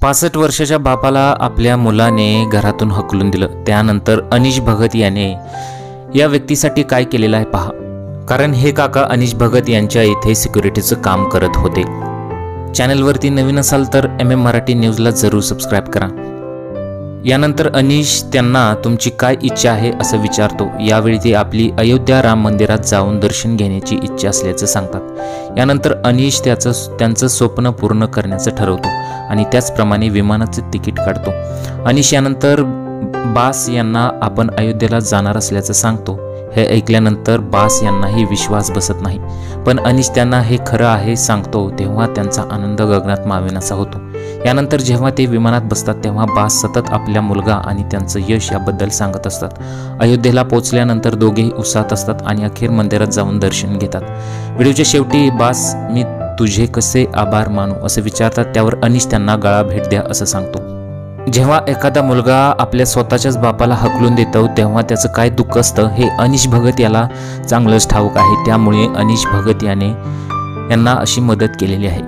65 वर्षाच्या बापाला आपल्या मुलाने घरातून हकलून दिलं। त्यानंतर अनिश भगत याने या व्यक्तीसाठी काय केलेलं आहे पहा। कारण हे काका अनिश भगत यांच्या इथे सिक्युरिटीचं काम करत होते। चॅनलवरती नवीन असाल तर MM मराठी न्यूजला जरूर सबस्क्राईब करा। यानंतर अनिश त्यांना तुमची काय इच्छा आहे असं विचारतो। यावेळी ते आपली अयोध्या राम मंदिरात जाऊन दर्शन घेण्याची इच्छा असल्याचं सांगतात। यानंतर अनिश त्यांचं स्वप्न पूर्ण करण्याचं ठरवतो आणि त्याचप्रमाणे विमानाचं तिकीट काढतो। अनिश यानंतर बास यांना आपण अयोध्येला जाणार असल्याचं सांगतो। हे ऐकल्यानंतर बास यांनाही विश्वास बसत नाही, पण अनिश त्यांना हे खरं आहे सांगतो तेव्हा त्यांचा आनंद गगनात मावेनासा होतो। यानंतर जेव्हा ते विमानात बसतात तेव्हा बास सतत आपल्या मुलगा आणि त्यांचं यश याबद्दल सांगत असतात। अयोध्येला पोहोचल्यानंतर दोघेही उत्साहात असतात आणि अखेर मंदिरात जाऊन दर्शन घेतात। व्हिडिओच्या शेवटी बास मी तुझे कसे आभार मानू असं विचारतात, त्यावर अनिश त्यांना गळा भेट द्या असं सांगतो। जेव्हा एखादा मुलगा आपल्या स्वतःच्याच बापाला हकलून देतो तेव्हा त्याचं काय दुःख असतं हे अनिश भगत याला चांगलंच ठाऊक आहे। त्यामुळे अनिश भगत यांना अशी मदत केलेली आहे।